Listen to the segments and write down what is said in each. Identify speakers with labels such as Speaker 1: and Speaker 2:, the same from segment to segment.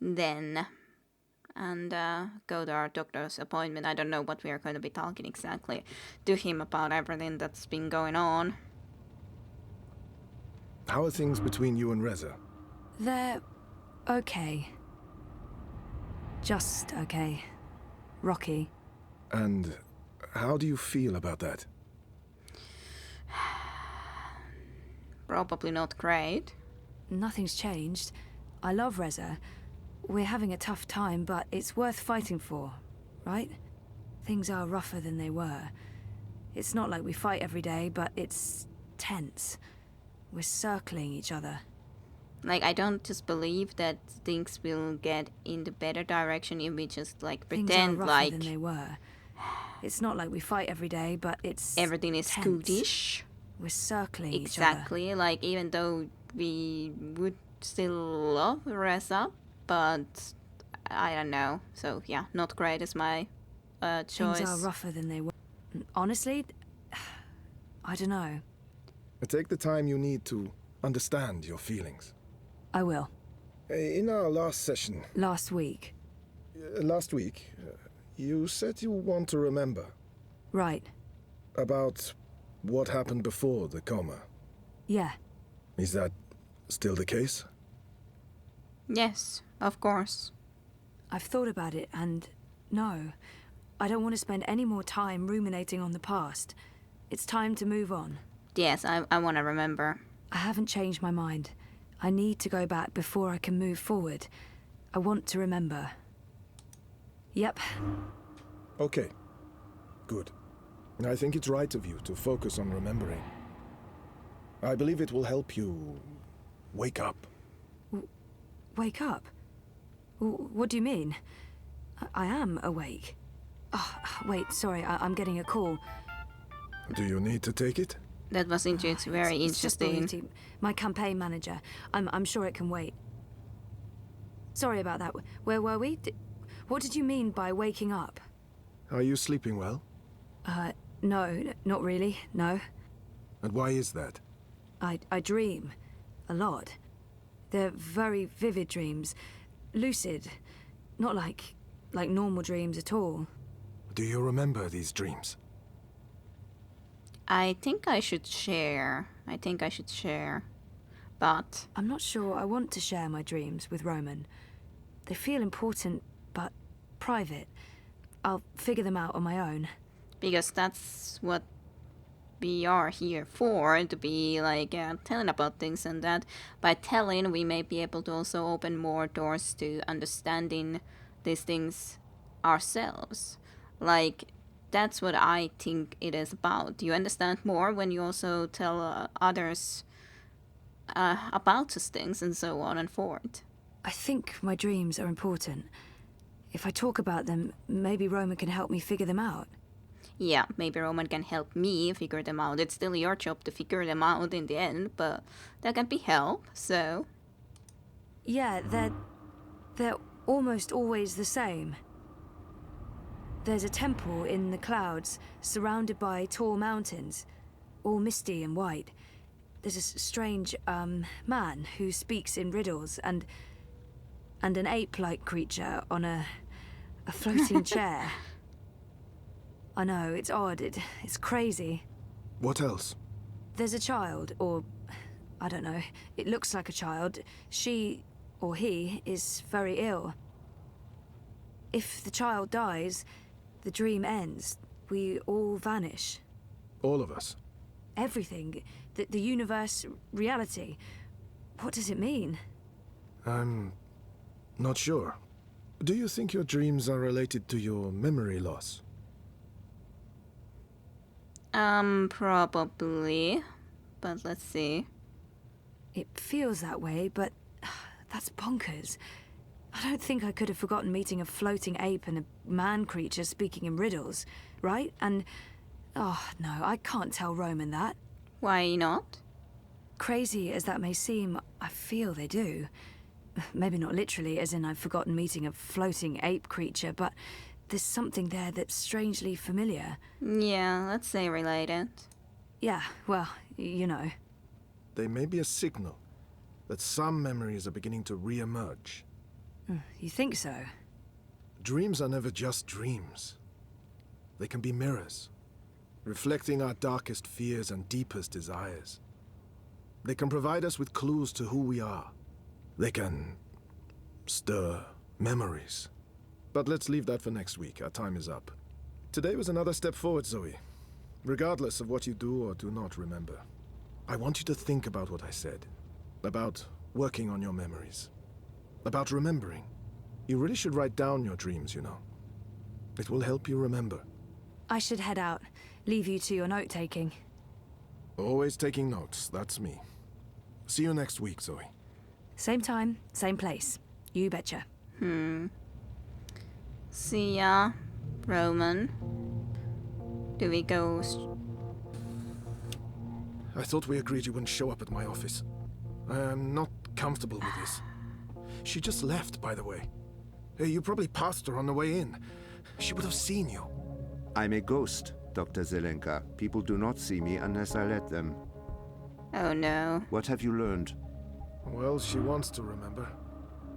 Speaker 1: then and go to our doctor's appointment. I don't know what we are going to be talking exactly to him about everything that's been going on.
Speaker 2: How are things between you and Reza?
Speaker 3: They're okay. Just okay. Rocky.
Speaker 2: And how do you feel about that?
Speaker 1: Probably not great.
Speaker 3: Nothing's changed. I love Reza. We're having a tough time, but it's worth fighting for, right? Things are rougher than they were. It's not like we fight every day, but it's tense. We're circling each other.
Speaker 1: Like, I don't just believe that things will get in the better direction if we just, like,
Speaker 3: Things
Speaker 1: pretend
Speaker 3: are rougher
Speaker 1: like
Speaker 3: than they were. It's not like we fight every day, but it's
Speaker 1: everything is
Speaker 3: tense.
Speaker 1: goodish.
Speaker 3: We're circling
Speaker 1: Exactly.
Speaker 3: each other.
Speaker 1: Like, even though we would still love Reza, but I don't know. So, yeah, not great is my choice.
Speaker 3: Things are rougher than they were. Honestly, I don't know.
Speaker 2: Take the time you need to understand your feelings.
Speaker 3: I will.
Speaker 2: In our last session,
Speaker 3: Last week.
Speaker 2: last week, you said you want to remember
Speaker 3: Right.
Speaker 2: about what happened before the coma.
Speaker 3: Yeah.
Speaker 2: Is that still the case?
Speaker 1: Yes, of course.
Speaker 3: I've thought about it, and no. I don't want to spend any more time ruminating on the past. It's time to move on.
Speaker 1: Yes, I want to remember.
Speaker 3: I haven't changed my mind. I need to go back before I can move forward. I want to remember. Yep.
Speaker 2: Okay. Good. I think it's right of you to focus on remembering. I believe it will help you wake up.
Speaker 3: Wake up? What do you mean? I am awake. Oh, wait, sorry, I'm getting a call.
Speaker 2: Do you need to take it?
Speaker 1: That was very
Speaker 3: It's just
Speaker 1: interesting.
Speaker 3: Luigi, my campaign manager. I'm sure it can wait. Sorry about that. Where were we? What did you mean by waking up?
Speaker 2: Are you sleeping well?
Speaker 3: No, not really, no.
Speaker 2: And why is that?
Speaker 3: I dream. A lot. They're very vivid dreams. Lucid. Not like normal dreams at all.
Speaker 2: Do you remember these dreams?
Speaker 1: I think I should share. But
Speaker 3: I'm not sure I want to share my dreams with Roman. They feel important, but private. I'll figure them out on my own.
Speaker 1: because that's what we are here for, to be like telling about things, and that by telling we may be able to also open more doors to understanding these things ourselves. Like, that's what I think it is about. You understand more when you also tell others about these things and so on and forth.
Speaker 3: I think my dreams are important. If I talk about them, maybe Roman can help me figure them out.
Speaker 1: Yeah, maybe Roman can help me figure them out. It's still your job to figure them out in the end, but that can be help, so...
Speaker 3: Yeah, they're almost always the same. There's a temple in the clouds, surrounded by tall mountains, all misty and white. There's a strange, man who speaks in riddles, and an ape-like creature on a floating chair. I know, it's odd, it's crazy.
Speaker 2: What else?
Speaker 3: There's a child, or I don't know, it looks like a child. She, or he, is very ill. If the child dies, the dream ends. We all vanish.
Speaker 2: All of us.
Speaker 3: Everything. The universe, reality. What does it mean?
Speaker 2: I'm not sure. Do you think your dreams are related to your memory loss?
Speaker 1: Probably. But let's see.
Speaker 3: It feels that way, but that's bonkers. I don't think I could have forgotten meeting a floating ape and a man creature speaking in riddles, right? And, oh no, I can't tell Roman that.
Speaker 1: Why not?
Speaker 3: Crazy as that may seem, I feel they do. Maybe not literally, as in I've forgotten meeting a floating ape creature, but there's something there that's strangely familiar.
Speaker 1: Yeah, let's say related.
Speaker 3: Yeah, well, you know.
Speaker 2: They may be a signal that some memories are beginning to re-emerge.
Speaker 3: You think so?
Speaker 2: Dreams are never just dreams. They can be mirrors, reflecting our darkest fears and deepest desires. They can provide us with clues to who we are. They can stir memories. But let's leave that for next week. Our time is up. Today was another step forward, Zoe. Regardless of what you do or do not remember, I want you to think about what I said. About working on your memories. About remembering. You really should write down your dreams, you know. It will help you remember.
Speaker 3: I should head out. Leave you to your note-taking.
Speaker 2: Always taking notes, that's me. See you next week, Zoe.
Speaker 3: Same time, same place. You betcha.
Speaker 1: See ya, Roman. Do we go...
Speaker 2: I thought we agreed you wouldn't show up at my office. I am not comfortable with this. She just left, by the way. You probably passed her on the way in. She would have seen you.
Speaker 4: I'm a ghost, Dr. Zelenka. People do not see me unless I let them.
Speaker 1: Oh no.
Speaker 4: What have you learned?
Speaker 2: Well, she wants to remember.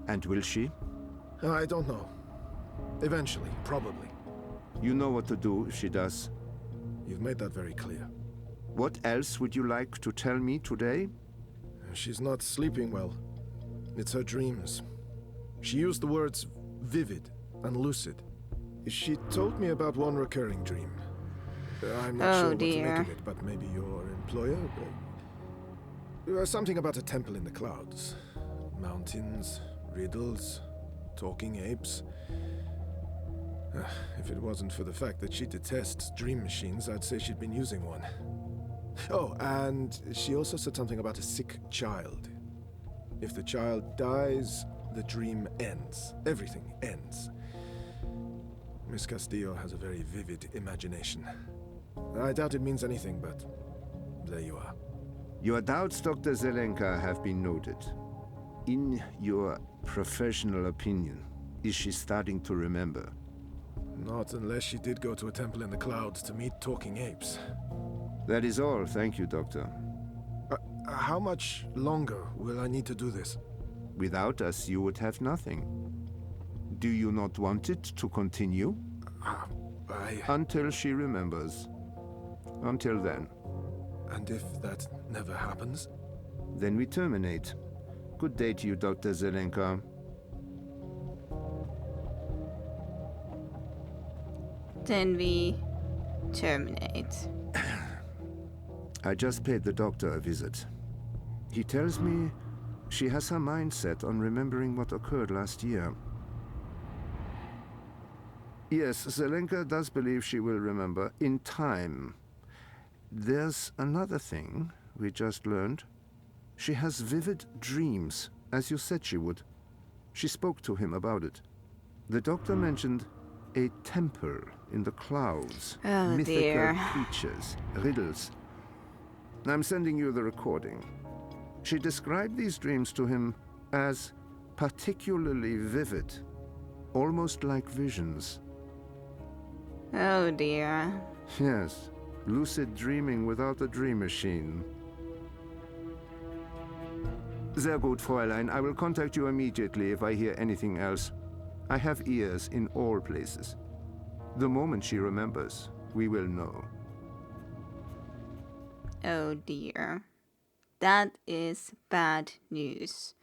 Speaker 4: And will she?
Speaker 2: I don't know. Eventually, probably.
Speaker 4: You know what to do if she does.
Speaker 2: You've made that very clear.
Speaker 4: What else would you like to tell me today?
Speaker 2: She's not sleeping well. It's her dreams. She used the words vivid and lucid. She told me about one recurring dream. I'm not sure what to make of it, but maybe your employer? Something about a temple in the clouds. Mountains, riddles, talking apes. If it wasn't for the fact that she detests dream machines, I'd say she'd been using one. Oh, and she also said something about a sick child. If the child dies, the dream ends. Everything ends. Miss Castillo has a very vivid imagination. I doubt it means anything, but there you are.
Speaker 4: Your doubts, Dr. Zelenka, have been noted. In your professional opinion, is she starting to remember?
Speaker 2: Not unless she did go to a temple in the clouds to meet talking apes.
Speaker 4: That is all. Thank you, Doctor.
Speaker 2: How much longer will I need to do this?
Speaker 4: Without us, you would have nothing. Do you not want it to continue? Until she remembers. Until then.
Speaker 2: And if that never happens?
Speaker 4: Then we terminate. Good day to you, Dr. Zelenka.
Speaker 1: Then we terminate.
Speaker 4: I just paid the doctor a visit. He tells me she has her mind set on remembering what occurred last year. Yes, Zelenka does believe she will remember in time. There's another thing we just learned. She has vivid dreams, as you said she would. She spoke to him about it. The doctor mentioned a temple in the clouds.
Speaker 1: Oh,
Speaker 4: mythical
Speaker 1: dear.
Speaker 4: creatures, riddles. I'm sending you the recording. She described these dreams to him as particularly vivid, almost like visions.
Speaker 1: Oh dear.
Speaker 4: Yes, lucid dreaming without a dream machine. Sehr gut, Fräulein. I will contact you immediately if I hear anything else. I have ears in all places. The moment she remembers, we will know.
Speaker 1: Oh dear. That is bad news.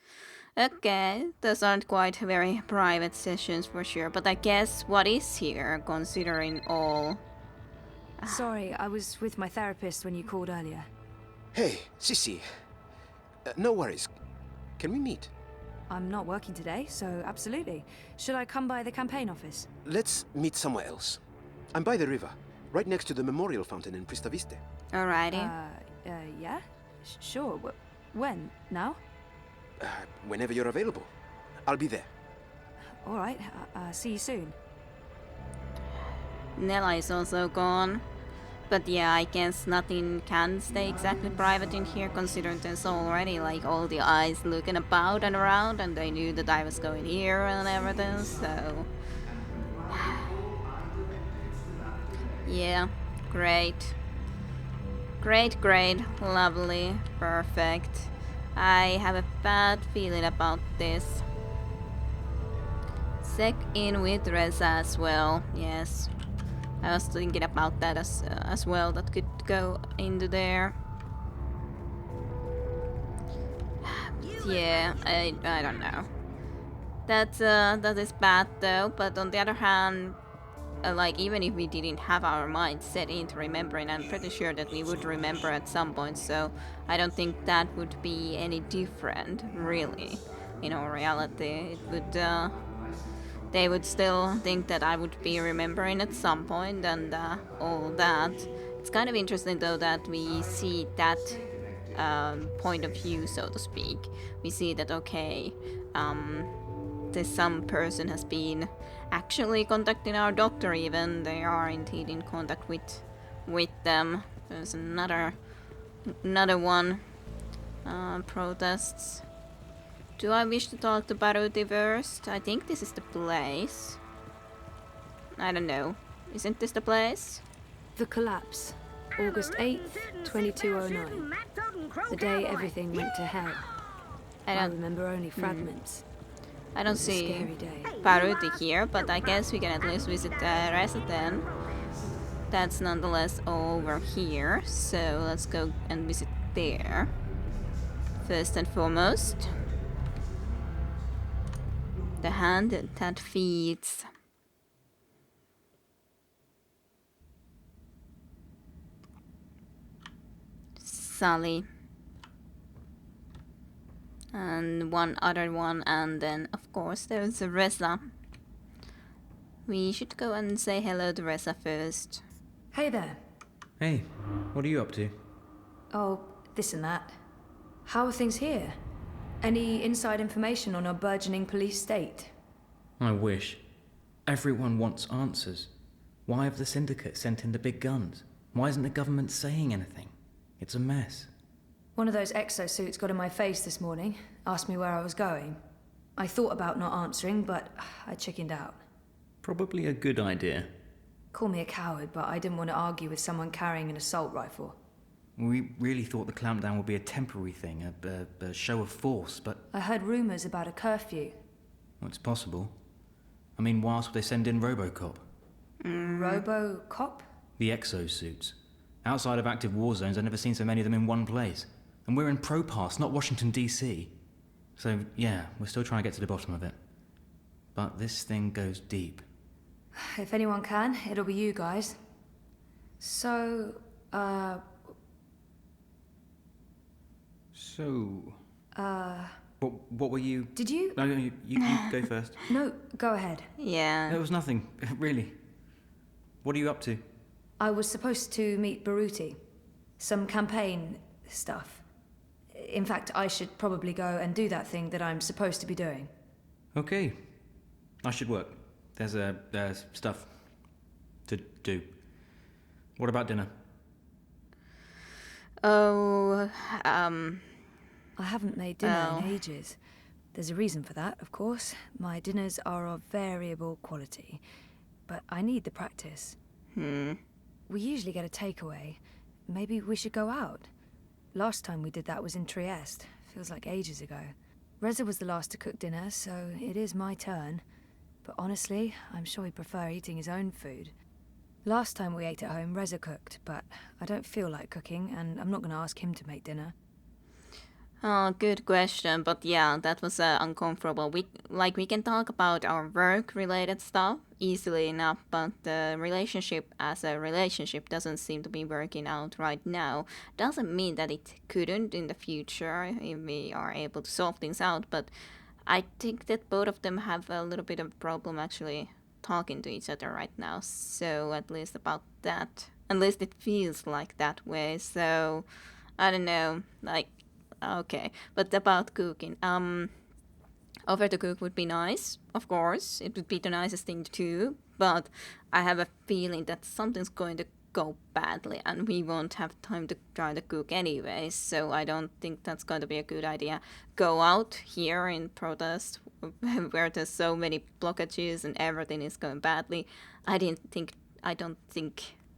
Speaker 1: Okay, those aren't quite very private sessions for sure, but I guess what is here, considering all...
Speaker 3: Sorry, I was with my therapist when you called earlier.
Speaker 5: Hey, Sissy. No worries. Can we meet?
Speaker 3: I'm not working today, so absolutely. Should I come by the campaign office?
Speaker 5: Let's meet somewhere else. I'm by the river, right next to the memorial fountain in Pristaviste.
Speaker 1: Alrighty.
Speaker 3: Yeah? Sure. When? Now?
Speaker 5: Whenever you're available. I'll be there.
Speaker 3: All right. See you soon.
Speaker 1: Nella is also gone. But yeah, I guess nothing can stay exactly private in here, considering there's already like all the eyes looking about and around, and they knew that I was going here and everything, so... Yeah, great. Great, lovely, perfect. I have a bad feeling about this. check in with Reza as well. Yes, I was thinking about that as well. That could go into there. Yeah, I don't know. That is bad though. But on the other hand, like even if we didn't have our mind set into remembering, I'm pretty sure that we would remember at some point. So I don't think that would be any different, really. In all reality, it would. They would still think that I would be remembering at some point and all that. It's kind of interesting though that we see that point of view, so to speak. We see that okay, this some person has been actually contacting our doctor. Even they are indeed in contact with them. There's another one. Protests. Do I wish to talk to Baruti first? I think this is the place. I don't know. Isn't this the place?
Speaker 3: The collapse, August 8th, 2209. The day everything went to hell. I remember only fragments.
Speaker 1: I don't see
Speaker 3: Scary day.
Speaker 1: Baruti here, but I guess we can at least visit the resident. That's nonetheless over here, so let's go and visit there. First and foremost. The hand that feeds. Sally. And one other one, and then of course there's Reza. We should go and say hello to Reza first.
Speaker 3: Hey there.
Speaker 6: Hey, what are you up to?
Speaker 3: Oh, this and that. How are things here? Any inside information on our burgeoning police state?
Speaker 6: I wish. Everyone wants answers. Why have the syndicate sent in the big guns? Why isn't the government saying anything? It's a mess.
Speaker 3: One of those exosuits got in my face this morning, asked me where I was going. I thought about not answering, but I chickened out.
Speaker 6: Probably a good idea.
Speaker 3: Call me a coward, but I didn't want to argue with someone carrying an assault rifle.
Speaker 6: We really thought the clampdown would be a temporary thing, a show of force, but...
Speaker 3: I heard rumors about a curfew.
Speaker 6: Well, it's possible. I mean, why else would they send in Robocop?
Speaker 3: Robocop?
Speaker 6: The exosuits. Outside of active war zones, I've never seen so many of them in one place. And we're in Propass, not Washington, D.C. So, yeah, we're still trying to get to the bottom of it. But this thing goes deep.
Speaker 3: If anyone can, it'll be you guys. So,
Speaker 6: What were you...
Speaker 3: Did you?
Speaker 6: No, you go first.
Speaker 3: No, go ahead.
Speaker 1: Yeah.
Speaker 6: There was nothing, really. What are you up to?
Speaker 3: I was supposed to meet Baruti. Some campaign stuff. In fact, I should probably go and do that thing that I'm supposed to be doing.
Speaker 6: Okay. I should work. There's stuff to do. What about dinner?
Speaker 1: Oh,
Speaker 3: I haven't made dinner in ages. There's a reason for that, of course. My dinners are of variable quality. But I need the practice. We usually get a takeaway. Maybe we should go out. Last time we did that was in Trieste. Feels like ages ago. Reza was the last to cook dinner, so it is my turn. But honestly, I'm sure he'd prefer eating his own food. Last time we ate at home, Reza cooked, but I don't feel like cooking, and I'm not going to ask him to make dinner.
Speaker 1: oh, good question. But yeah, that was uncomfortable. We can talk about our work-related stuff easily enough, but the relationship as a relationship doesn't seem to be working out right now. Doesn't mean that it couldn't in the future if we are able to solve things out, but I think that both of them have a little bit of a problem actually talking to each other right now. So at least about that. At least it feels like that way. So I don't know. Like, okay. But about cooking. Offer to cook would be nice, of course. It would be the nicest thing to do. But I have a feeling that something's going to go badly and we won't have time to try to cook anyway. So I don't think that's going to be a good idea. Go out here in protest where there's so many blockages and everything is going badly. I don't think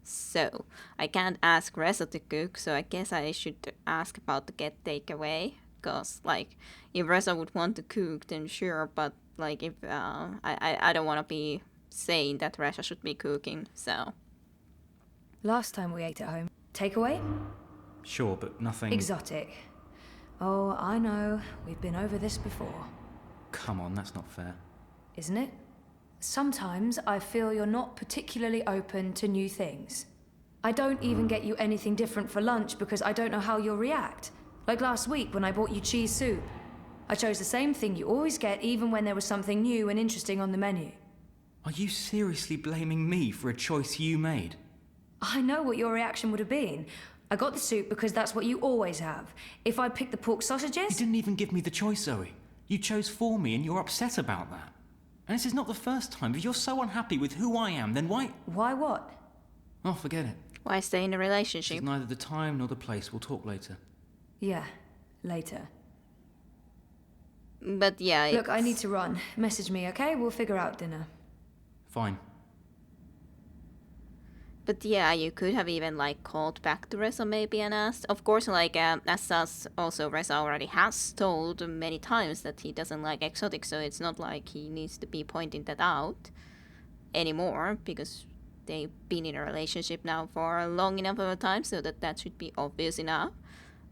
Speaker 1: so. I can't ask Reza to cook, so I guess I should ask about the get takeaway. Because, like, if Reza would want to cook, then sure, but like if I don't want to be saying that Rasha should be cooking. So
Speaker 3: Last time we ate at home. Takeaway?
Speaker 6: Sure, but nothing.
Speaker 3: Exotic. Oh, I know. We've been over this before.
Speaker 6: Come on, that's not fair.
Speaker 3: Isn't it? Sometimes I feel you're not particularly open to new things. I don't even get you anything different for lunch because I don't know how you'll react. Like last week when I bought you cheese soup. I chose the same thing you always get even when there was something new and interesting on the menu.
Speaker 6: Are you seriously blaming me for a choice you made?
Speaker 3: I know what your reaction would have been. I got the soup because that's what you always have. If I'd picked the pork
Speaker 6: You
Speaker 3: sausages...
Speaker 6: didn't even give me the choice, Zoe. You chose for me and you're upset about that. And this is not the first time. If you're so unhappy with who I am, then why...
Speaker 3: Why what?
Speaker 6: Oh, forget it.
Speaker 1: why stay in a
Speaker 6: This
Speaker 1: relationship?
Speaker 6: is neither the time nor the place. We'll talk later.
Speaker 3: Yeah, later.
Speaker 1: But yeah,
Speaker 3: Look, I
Speaker 1: it's-
Speaker 3: need to run. Message me, okay? We'll figure out dinner.
Speaker 6: Fine.
Speaker 1: But yeah, you could have even like called back to Reza maybe and asked. Of course, like as us also Reza already has told many times that he doesn't like exotic, so it's not like he needs to be pointing that out anymore because they've been in a relationship now for a long enough of a time, so that should be obvious enough.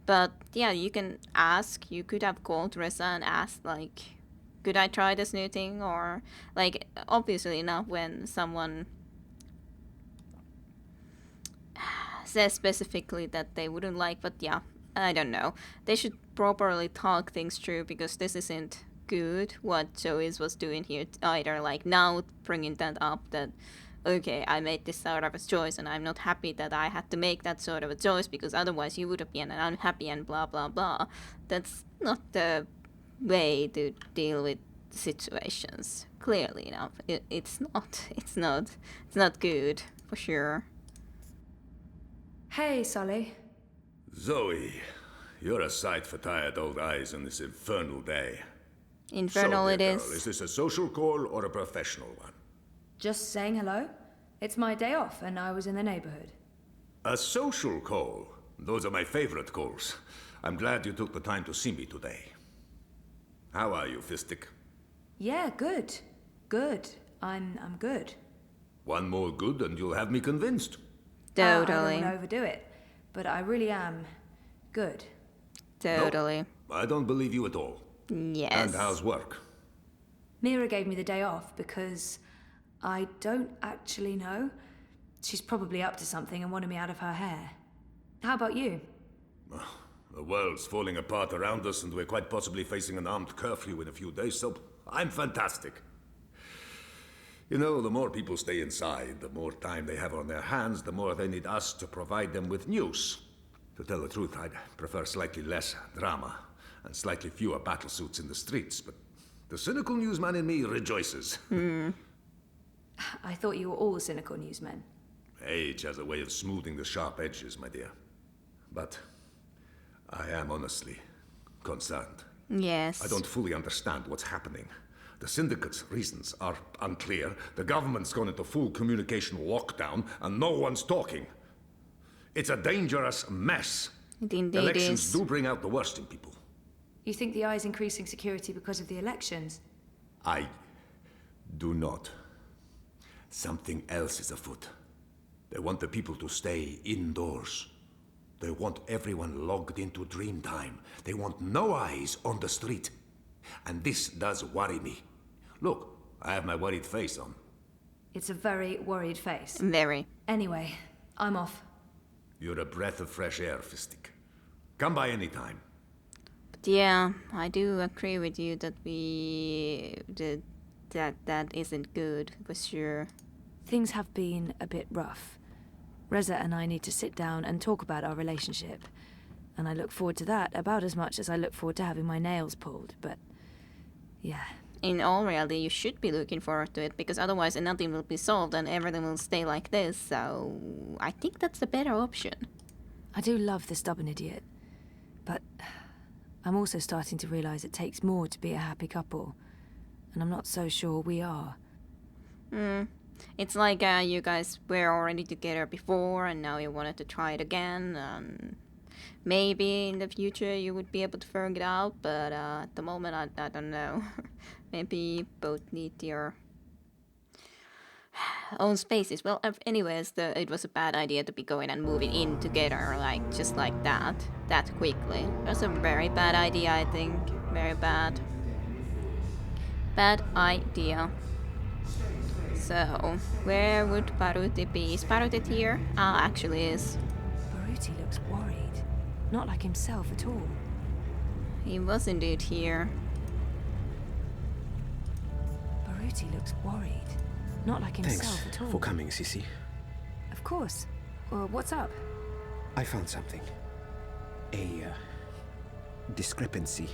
Speaker 1: But yeah, you can ask. You could have called Reza and asked like, could I try this new thing? Or like obviously enough when someone says specifically that they wouldn't like, but yeah, I don't know. They should properly talk things through because this isn't good what Joey's was doing here either. Like now bringing that up that, okay, I made this sort of a choice and I'm not happy that I had to make that sort of a choice because otherwise you would have been unhappy and blah blah blah. That's not the way to deal with situations. Clearly enough, it's not. It's not good for sure.
Speaker 3: Hey, Sully.
Speaker 7: Zoe, you're a sight for tired old eyes on this infernal day.
Speaker 1: Infernal
Speaker 7: so,
Speaker 1: it
Speaker 7: dear
Speaker 1: is.
Speaker 7: girl, is this a social call or a professional one?
Speaker 3: Just saying hello. It's my day off and I was in the neighborhood.
Speaker 7: A social call? Those are my favorite calls. I'm glad you took the time to see me today. How are you, Fistic?
Speaker 3: Yeah, good. Good. I'm good.
Speaker 7: One more good and you'll have me convinced.
Speaker 3: I don't
Speaker 1: Totally.
Speaker 3: want to overdo it, but I really am good.
Speaker 1: Totally.
Speaker 7: I don't believe you at all.
Speaker 1: Yes.
Speaker 7: And how's work?
Speaker 3: Mira gave me the day off because I don't actually know. She's probably up to something and wanted me out of her hair. How about you?
Speaker 7: The world's falling apart around us and we're quite possibly facing an armed curfew in a few days, so I'm fantastic. You know, the more people stay inside, the more time they have on their hands, the more they need us to provide them with news. To tell the truth, I'd prefer slightly less drama and slightly fewer battlesuits in the streets, but the cynical newsman in me rejoices.
Speaker 3: I thought you were all cynical newsmen.
Speaker 7: Age has a way of smoothing the sharp edges, my dear. But I am honestly concerned.
Speaker 1: Yes.
Speaker 7: I don't fully understand what's happening. The syndicate's reasons are unclear. The government's gone into full communication lockdown, and no one's talking. It's a dangerous mess.
Speaker 1: It indeed
Speaker 7: Elections
Speaker 1: is.
Speaker 7: do bring out the worst in people.
Speaker 3: You think the eye's increasing security because of the elections?
Speaker 7: I do not. Something else is afoot. They want the people to stay indoors. They want everyone logged into dream time. They want no eyes on the street. And this does worry me. Look, I have my worried face on.
Speaker 3: It's a very worried face.
Speaker 1: Very.
Speaker 3: Anyway, I'm off.
Speaker 7: You're a breath of fresh air, Fistic. Come by any time.
Speaker 1: But yeah, I do agree with you that that isn't good for sure.
Speaker 3: Things have been a bit rough. Reza and I need to sit down and talk about our relationship. And I look forward to that about as much as I look forward to having my nails pulled, but... yeah.
Speaker 1: In all reality, you should be looking forward to it because otherwise nothing will be solved and everything will stay like this. So I think that's the better option.
Speaker 3: I do love the stubborn idiot, but I'm also starting to realize it takes more to be a happy couple, and I'm not so sure we are.
Speaker 1: It's like you guys were already together before and now you wanted to try it again. Maybe in the future you would be able to figure it out, but at the moment I don't know. Maybe both need their own spaces. Well, anyways, it was a bad idea to be going and moving in together, like just like that quickly. It was a very bad idea, I think. Very bad. Bad idea. So, where would Paruti be? Is Paruti here? Ah, actually is.
Speaker 3: Baruti looks worried. Not like himself at all.
Speaker 1: He was indeed here.
Speaker 3: Baruti looks worried. Not like himself
Speaker 5: Thanks
Speaker 3: at all.
Speaker 5: for coming, Sissy.
Speaker 3: Of course. What's up?
Speaker 5: I found something. A discrepancy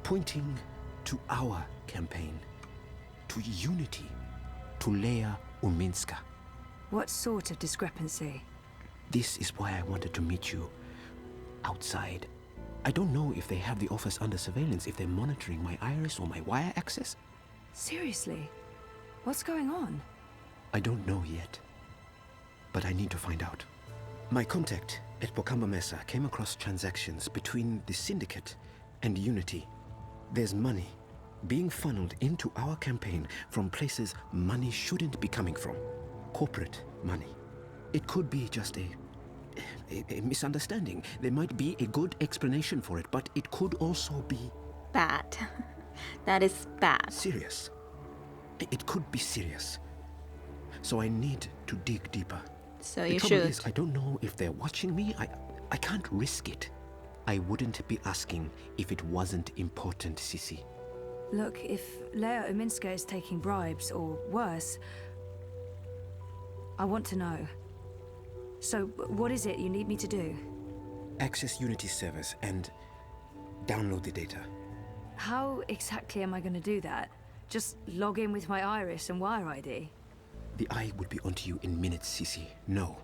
Speaker 5: pointing to our campaign, to unity, to Leia Uminska.
Speaker 3: What sort of discrepancy?
Speaker 5: This is why I wanted to meet you outside. I don't know if they have the office under surveillance, if they're monitoring my iris or my wire access.
Speaker 3: Seriously? What's going on?
Speaker 5: I don't know yet, but I need to find out. My contact at Bokamba Mesa came across transactions between the Syndicate and Unity. There's money being funneled into our campaign from places money shouldn't be coming from. Corporate money. It could be just a misunderstanding. There might be a good explanation for it, but it could also be...
Speaker 1: Bad. That is bad.
Speaker 5: serious. It could be serious. So I need to dig deeper.
Speaker 1: So
Speaker 5: The
Speaker 1: you
Speaker 5: trouble
Speaker 1: should.
Speaker 5: is, I don't know if they're watching me. I can't risk it. I wouldn't be asking if it wasn't important, Sissy.
Speaker 3: Look, if Leia Uminska is taking bribes, or worse, I want to know. So, what is it you need me to do?
Speaker 5: Access Unity servers and download the data.
Speaker 3: How exactly am I going to do that? Just log in with my iris and wire ID?
Speaker 5: The eye would be onto you in minutes, Sissy. No.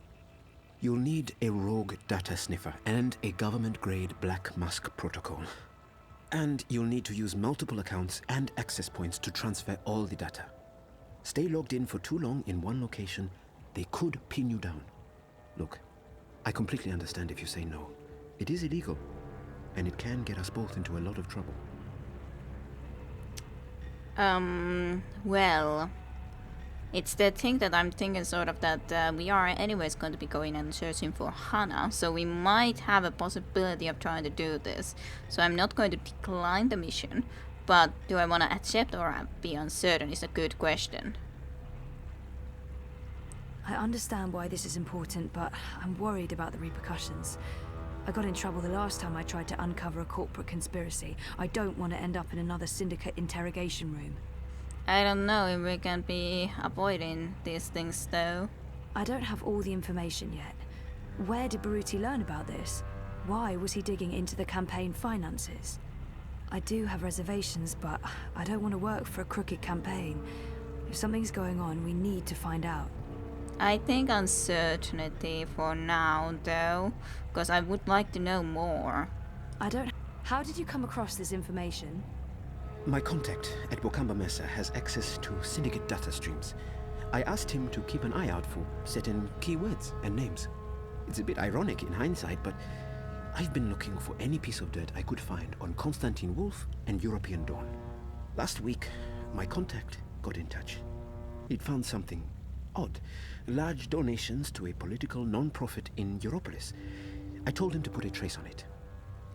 Speaker 5: You'll need a rogue data sniffer and a government-grade Black Mask protocol. And you'll need to use multiple accounts and access points to transfer all the data. Stay logged in for too long in one location, they could pin you down. Look, I completely understand if you say no. It is illegal, and it can get us both into a lot of trouble.
Speaker 1: Well, it's the thing that I'm thinking sort of that we are anyways going to be going and searching for Hana, so we might have a possibility of trying to do this. So I'm not going to decline the mission, but do I want to accept or be uncertain is a good question.
Speaker 3: I understand why this is important, but I'm worried about the repercussions. I got in trouble the last time I tried to uncover a corporate conspiracy. I don't want to end up in another syndicate interrogation room.
Speaker 1: I don't know if we can be avoiding these things though.
Speaker 3: I don't have all the information yet. Where did Baruti learn about this? Why was he digging into the campaign finances? I do have reservations, but I don't want to work for a crooked campaign. If something's going on, we need to find out.
Speaker 1: I think uncertainty for now though, because I would like to know more.
Speaker 3: How did you come across this information?
Speaker 5: My contact at Bokamba Mesa has access to syndicate data streams. I asked him to keep an eye out for certain keywords and names. It's a bit ironic in hindsight, but I've been looking for any piece of dirt I could find on Constantine Wolf and European Dawn. Last week, my contact got in touch. He'd found something odd. Large donations to a political non-profit in Europolis. I told him to put a trace on it.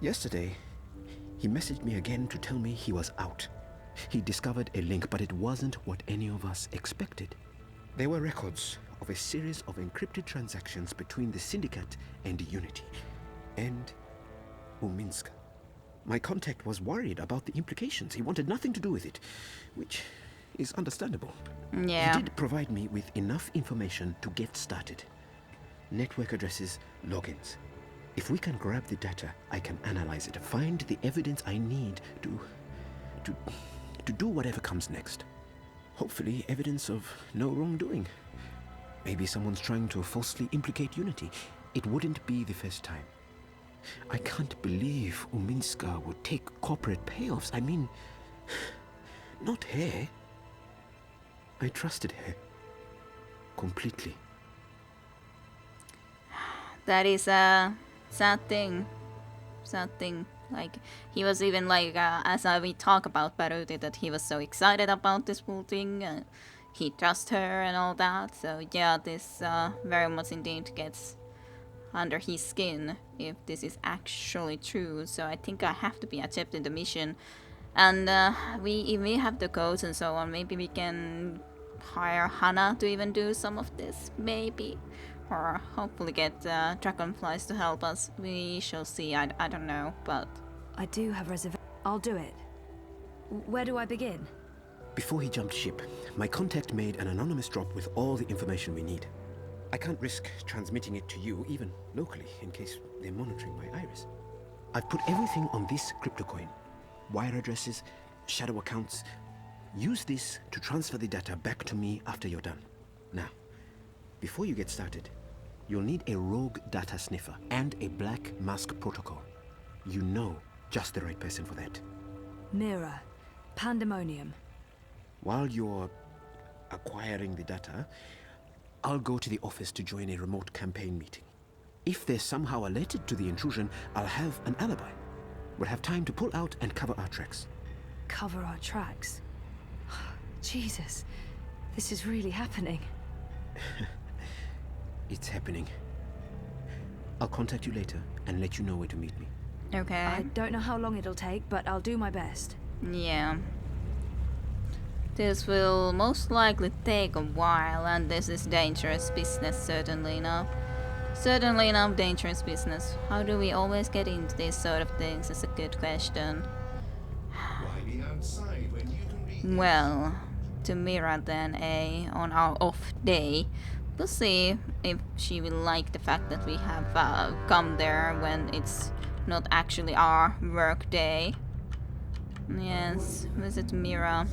Speaker 5: Yesterday, he messaged me again to tell me he was out. He discovered a link, but it wasn't what any of us expected. There were records of a series of encrypted transactions between the Syndicate and Unity. And Uminska. My contact was worried about the implications. He wanted nothing to do with it, which is understandable.
Speaker 1: Yeah.
Speaker 5: He did provide me with enough information to get started. Network addresses, logins. If we can grab the data, I can analyze it, find the evidence I need to do whatever comes next. Hopefully evidence of no wrongdoing. Maybe someone's trying to falsely implicate Unity. It wouldn't be the first time. I can't believe Uminska would take corporate payoffs. I mean, not her. I trusted her. Completely.
Speaker 1: That is a sad thing. Sad thing. Like, he was even like, as we talk about Baruti, that he was so excited about this whole thing. He trusts her and all that. So yeah, this very much indeed gets under his skin if this is actually true. So I think I have to be accepting the mission. And if we have the codes and so on, maybe we can hire Hana to even do some of this, maybe. Or hopefully get dragonflies to help us. We shall see, I don't know, but...
Speaker 3: I do have reservations. I'll do it. Where do I begin?
Speaker 5: Before he jumped ship, my contact made an anonymous drop with all the information we need. I can't risk transmitting it to you, even locally, in case they're monitoring my iris. I've put everything on this cryptocoin. Wire addresses, shadow accounts. Use this to transfer the data back to me after you're done. Now, before you get started, you'll need a rogue data sniffer and a black mask protocol. You know just the right person for that.
Speaker 3: Mira. Pandemonium.
Speaker 5: While you're acquiring the data, I'll go to the office to join a remote campaign meeting. If they're somehow alerted to the intrusion, I'll have an alibi. We'll have time to pull out and cover our tracks.
Speaker 3: Cover our tracks? Jesus. This is really happening.
Speaker 5: It's happening. I'll contact you later and let you know where to meet me.
Speaker 1: Okay.
Speaker 3: I don't know how long it'll take, but I'll do my best.
Speaker 1: Yeah. This will most likely take a while, and this is dangerous business, certainly enough. Certainly enough dangerous business. How do we always get into these sort of things is a good question. Well, to Mira then, on our off day. We'll see if she will like the fact that we have come there when it's not actually our work day. Yes, visit Mira.